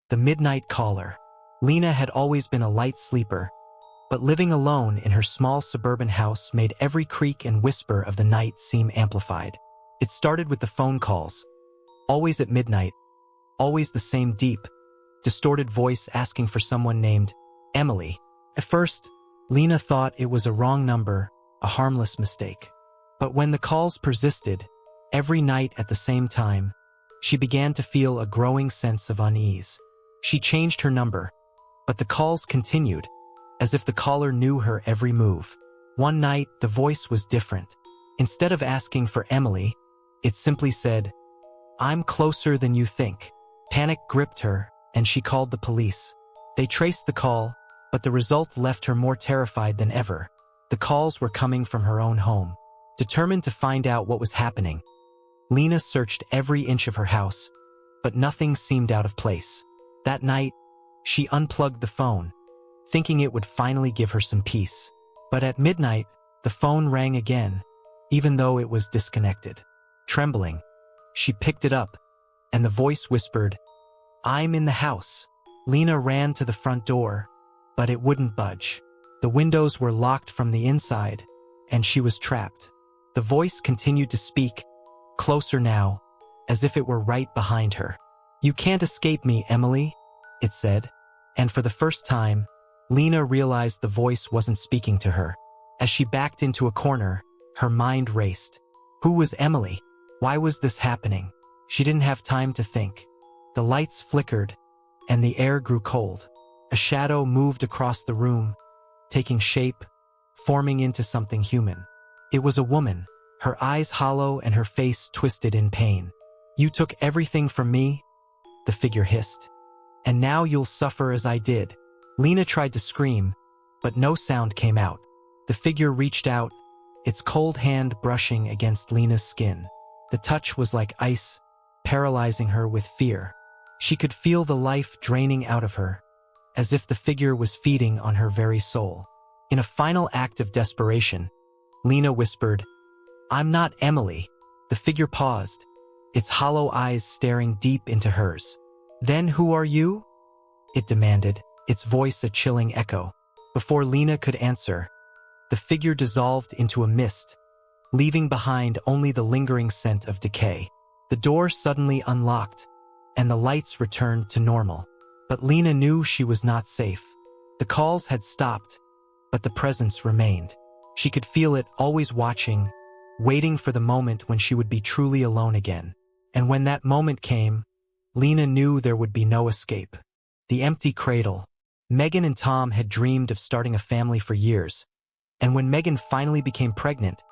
The midnight caller. Lena had always been a light sleeper, but living alone in her small suburban house made every creak and whisper of the night seem amplified. It started with the phone calls. Always at midnight, always the same deep, distorted voice asking for someone named Emily. At first, Lena thought it was a wrong number, a harmless mistake. But when the calls persisted, every night at the same time, she began to feel a growing sense of unease. She changed her number, but the calls continued, as if the caller knew her every move. One night, the voice was different. Instead of asking for Emily, it simply said, "I'm closer than you think." Panic gripped her, and she called the police. They traced the call, but the result left her more terrified than ever. The calls were coming from her own home. Determined to find out what was happening, Lena searched every inch of her house, but nothing seemed out of place. That night, she unplugged the phone, thinking it would finally give her some peace. But at midnight, the phone rang again, even though it was disconnected. Trembling, she picked it up, and the voice whispered, "I'm in the house." Lena ran to the front door, but it wouldn't budge. The windows were locked from the inside, and she was trapped. The voice continued to speak, closer now, as if it were right behind her. "You can't escape me, Emily," it said, and for the first time, Lena realized the voice wasn't speaking to her. As she backed into a corner, her mind raced. Who was Emily? Why was this happening? She didn't have time to think. The lights flickered, and the air grew cold. A shadow moved across the room, taking shape, forming into something human. It was a woman, her eyes hollow and her face twisted in pain. "You took everything from me," the figure hissed. "And now you'll suffer as I did." Lena tried to scream, but no sound came out. The figure reached out, its cold hand brushing against Lena's skin. The touch was like ice, paralyzing her with fear. She could feel the life draining out of her, as if the figure was feeding on her very soul. In a final act of desperation, Lena whispered, "I'm not Emily." The figure paused, its hollow eyes staring deep into hers. "Then who are you?" it demanded, its voice a chilling echo. Before Lena could answer, the figure dissolved into a mist, leaving behind only the lingering scent of decay. The door suddenly unlocked, and the lights returned to normal. But Lena knew she was not safe. The calls had stopped, but the presence remained. She could feel it, always watching, waiting for the moment when she would be truly alone again. And when that moment came, Lena knew there would be no escape. The empty cradle. Megan and Tom had dreamed of starting a family for years, and when Megan finally became pregnant,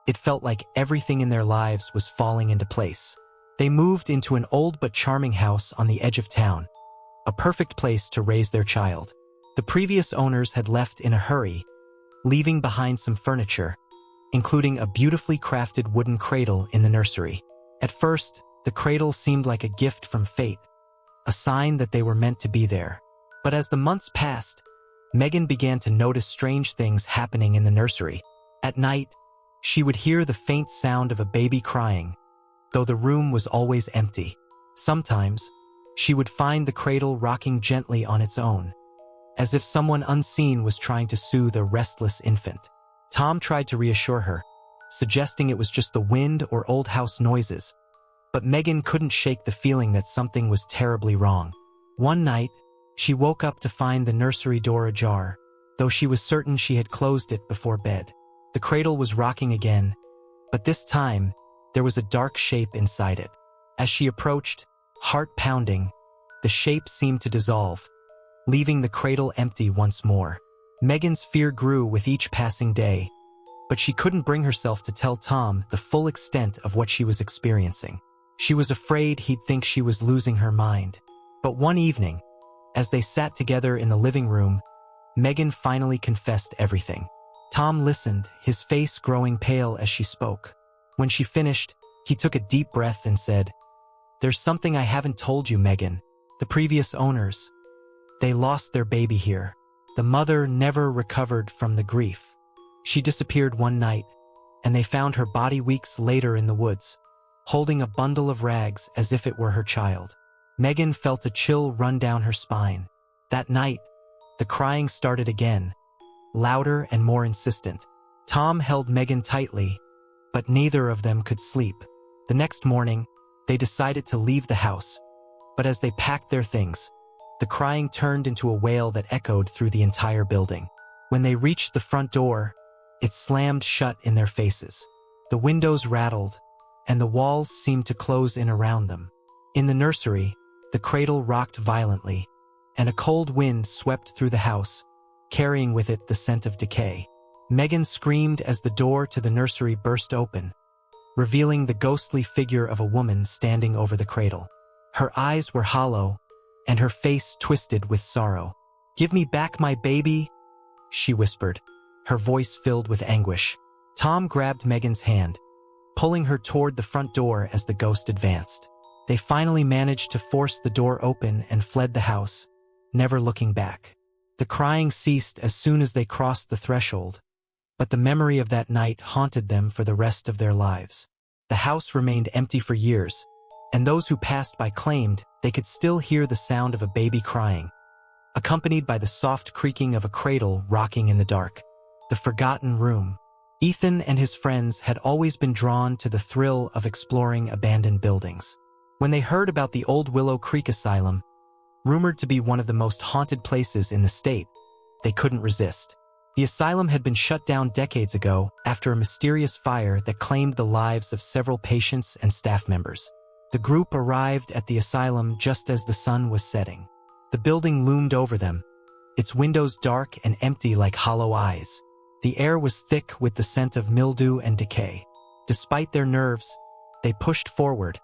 it felt like everything in their lives was falling into place. They moved into an old but charming house on the edge of town, a perfect place to raise their child. The previous owners had left in a hurry, leaving behind some furniture, including a beautifully crafted wooden cradle in the nursery. At first, the cradle seemed like a gift from fate, a sign that they were meant to be there. But as the months passed, Megan began to notice strange things happening in the nursery. At night, she would hear the faint sound of a baby crying, though the room was always empty. Sometimes, she would find the cradle rocking gently on its own, as if someone unseen was trying to soothe a restless infant. Tom tried to reassure her, suggesting it was just the wind or old house noises, but Megan couldn't shake the feeling that something was terribly wrong. One night, she woke up to find the nursery door ajar, though she was certain she had closed it before bed. The cradle was rocking again, but this time, there was a dark shape inside it. As she approached, heart pounding, the shape seemed to dissolve, leaving the cradle empty once more. Megan's fear grew with each passing day, but she couldn't bring herself to tell Tom the full extent of what she was experiencing. She was afraid he'd think she was losing her mind. But one evening, as they sat together in the living room, Megan finally confessed everything. Tom listened, his face growing pale as she spoke. When she finished, he took a deep breath and said, "There's something I haven't told you, Megan. The previous owners, they lost their baby here. The mother never recovered from the grief. She disappeared one night, and they found her body weeks later in the woods, holding a bundle of rags as if it were her child. Megan felt a chill run down her spine. That night, the crying started again, louder and more insistent. Tom held Megan tightly, but neither of them could sleep. The next morning, they decided to leave the house, but as they packed their things, the crying turned into a wail that echoed through the entire building. When they reached the front door, it slammed shut in their faces. The windows rattled, and the walls seemed to close in around them. In the nursery, the cradle rocked violently, and a cold wind swept through the house, carrying with it the scent of decay. Megan screamed as the door to the nursery burst open, revealing the ghostly figure of a woman standing over the cradle. Her eyes were hollow, and her face twisted with sorrow. "Give me back my baby," she whispered, her voice filled with anguish. Tom grabbed Megan's hand, pulling her toward the front door as the ghost advanced. They finally managed to force the door open and fled the house, never looking back. The crying ceased as soon as they crossed the threshold, but the memory of that night haunted them for the rest of their lives. The house remained empty for years, and those who passed by claimed they could still hear the sound of a baby crying, accompanied by the soft creaking of a cradle rocking in the dark. The forgotten room. Ethan and his friends had always been drawn to the thrill of exploring abandoned buildings. When they heard about the old Willow Creek Asylum, rumored to be one of the most haunted places in the state, they couldn't resist. The asylum had been shut down decades ago after a mysterious fire that claimed the lives of several patients and staff members. The group arrived at the asylum just as the sun was setting. The building loomed over them, its windows dark and empty like hollow eyes. The air was thick with the scent of mildew and decay. Despite their nerves, they pushed forward,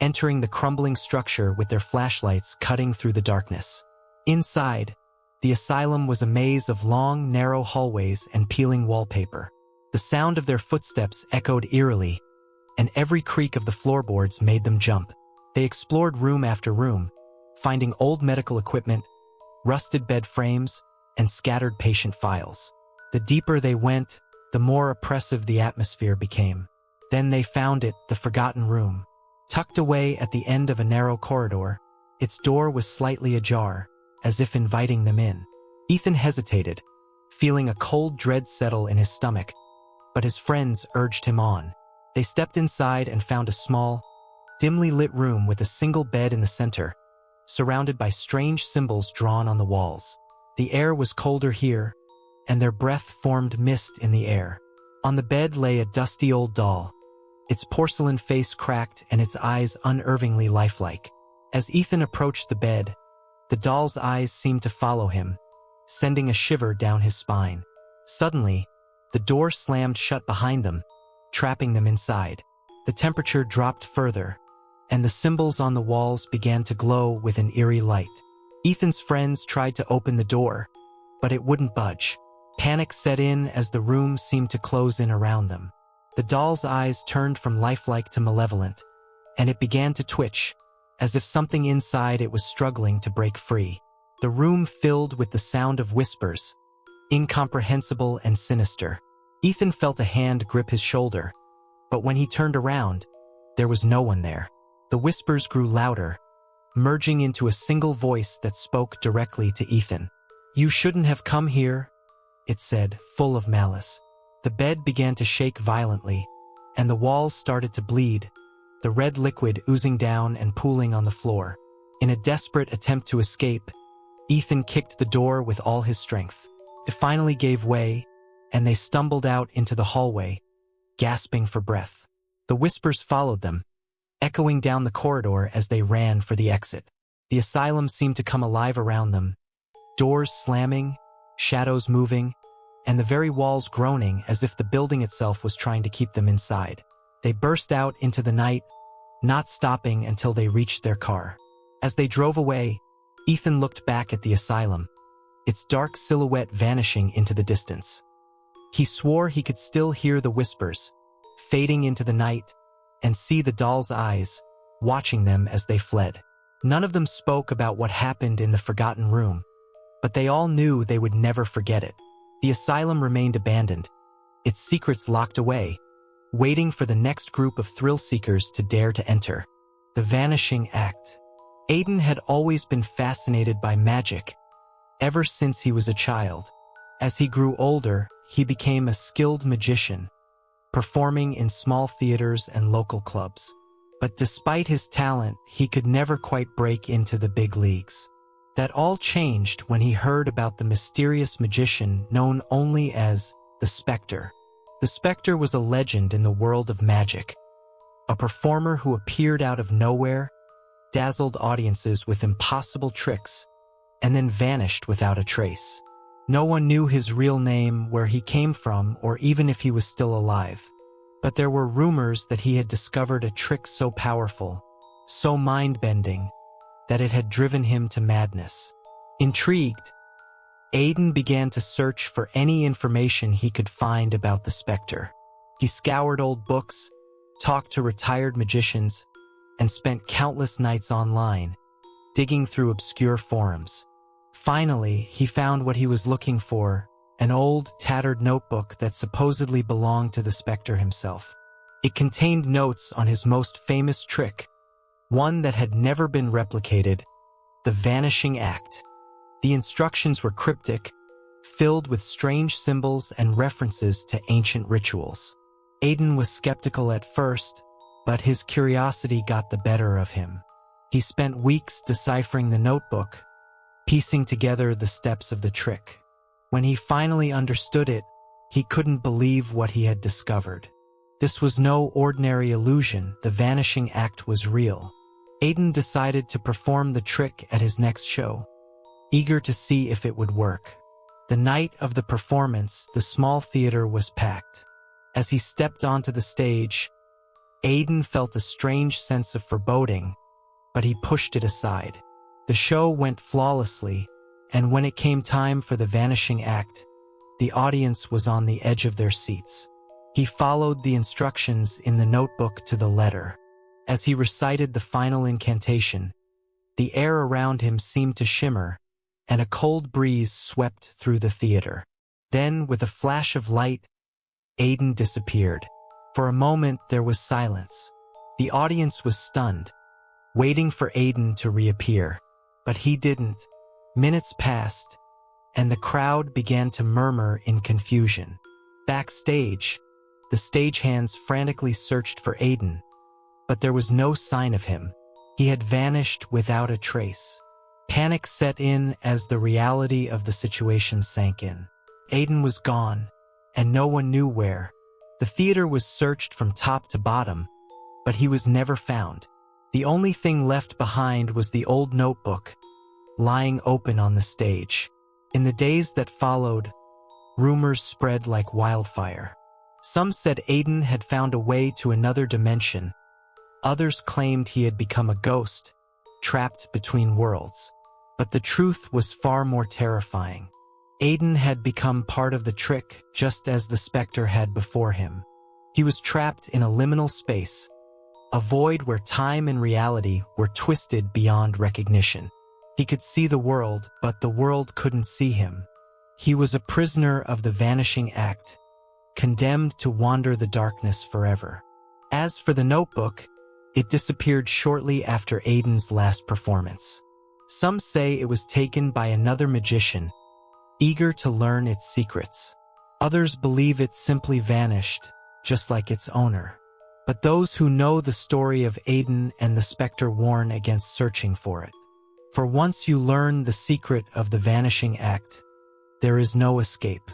entering the crumbling structure with their flashlights cutting through the darkness. Inside, the asylum was a maze of long, narrow hallways and peeling wallpaper. The sound of their footsteps echoed eerily, and every creak of the floorboards made them jump. They explored room after room, finding old medical equipment, rusted bed frames, and scattered patient files. The deeper they went, the more oppressive the atmosphere became. Then they found it, the forgotten room. Tucked away at the end of a narrow corridor, its door was slightly ajar, as if inviting them in. Ethan hesitated, feeling a cold dread settle in his stomach, but his friends urged him on. They stepped inside and found a small, dimly lit room with a single bed in the center, surrounded by strange symbols drawn on the walls. The air was colder here, and their breath formed mist in the air. On the bed lay a dusty old doll, its porcelain face cracked and its eyes unervingly lifelike. As Ethan approached the bed, the doll's eyes seemed to follow him, sending a shiver down his spine. Suddenly, the door slammed shut behind them, trapping them inside. The temperature dropped further, and the symbols on the walls began to glow with an eerie light. Ethan's friends tried to open the door, but it wouldn't budge. Panic set in as the room seemed to close in around them. The doll's eyes turned from lifelike to malevolent, and it began to twitch, as if something inside it was struggling to break free. The room filled with the sound of whispers, incomprehensible and sinister. Ethan felt a hand grip his shoulder, but when he turned around, there was no one there. The whispers grew louder, merging into a single voice that spoke directly to Ethan. "You shouldn't have come here," it said, full of malice. The bed began to shake violently, and the walls started to bleed, the red liquid oozing down and pooling on the floor. In a desperate attempt to escape, Ethan kicked the door with all his strength. It finally gave way, and they stumbled out into the hallway, gasping for breath. The whispers followed them, echoing down the corridor as they ran for the exit. The asylum seemed to come alive around them, doors slamming, shadows moving, and the very walls groaning as if the building itself was trying to keep them inside. They burst out into the night, not stopping until they reached their car. As they drove away, Ethan looked back at the asylum, its dark silhouette vanishing into the distance. He swore he could still hear the whispers, fading into the night, and see the doll's eyes, watching them as they fled. None of them spoke about what happened in the forgotten room, but they all knew they would never forget it. The asylum remained abandoned, its secrets locked away, waiting for the next group of thrill-seekers to dare to enter. The Vanishing Act. Aiden had always been fascinated by magic, ever since he was a child. As he grew older, he became a skilled magician, performing in small theaters and local clubs. But despite his talent, he could never quite break into the big leagues. That all changed when he heard about the mysterious magician known only as the Spectre. The Spectre was a legend in the world of magic, a performer who appeared out of nowhere, dazzled audiences with impossible tricks, and then vanished without a trace. No one knew his real name, where he came from, or even if he was still alive. But there were rumors that he had discovered a trick so powerful, so mind-bending, that it had driven him to madness. Intrigued, Aiden began to search for any information he could find about the Spectre. He scoured old books, talked to retired magicians, and spent countless nights online, digging through obscure forums. Finally, he found what he was looking for, an old, tattered notebook that supposedly belonged to the Spectre himself. It contained notes on his most famous trick, one that had never been replicated, the vanishing act. The instructions were cryptic, filled with strange symbols and references to ancient rituals. Aiden was skeptical at first, but his curiosity got the better of him. He spent weeks deciphering the notebook, piecing together the steps of the trick. When he finally understood it, he couldn't believe what he had discovered. This was no ordinary illusion. The vanishing act was real. Aiden decided to perform the trick at his next show, eager to see if it would work. The night of the performance, the small theater was packed. As he stepped onto the stage, Aiden felt a strange sense of foreboding, but he pushed it aside. The show went flawlessly, and when it came time for the vanishing act, the audience was on the edge of their seats. He followed the instructions in the notebook to the letter. As he recited the final incantation, the air around him seemed to shimmer, and a cold breeze swept through the theater. Then, with a flash of light, Aiden disappeared. For a moment, there was silence. The audience was stunned, waiting for Aiden to reappear. But he didn't. Minutes passed, and the crowd began to murmur in confusion. Backstage, the stagehands frantically searched for Aiden, but there was no sign of him. He had vanished without a trace. Panic set in as the reality of the situation sank in. Aiden was gone, and no one knew where. The theater was searched from top to bottom, but he was never found. The only thing left behind was the old notebook, lying open on the stage. In the days that followed, rumors spread like wildfire. Some said Aiden had found a way to another dimension. Others claimed he had become a ghost, trapped between worlds. But the truth was far more terrifying. Aiden had become part of the trick, just as the Spectre had before him. He was trapped in a liminal space, a void where time and reality were twisted beyond recognition. He could see the world, but the world couldn't see him. He was a prisoner of the vanishing act, condemned to wander the darkness forever. As for the notebook, it disappeared shortly after Aiden's last performance. Some say it was taken by another magician, eager to learn its secrets. Others believe it simply vanished, just like its owner. But those who know the story of Aiden and the Spectre warn against searching for it. For once you learn the secret of the vanishing act, there is no escape.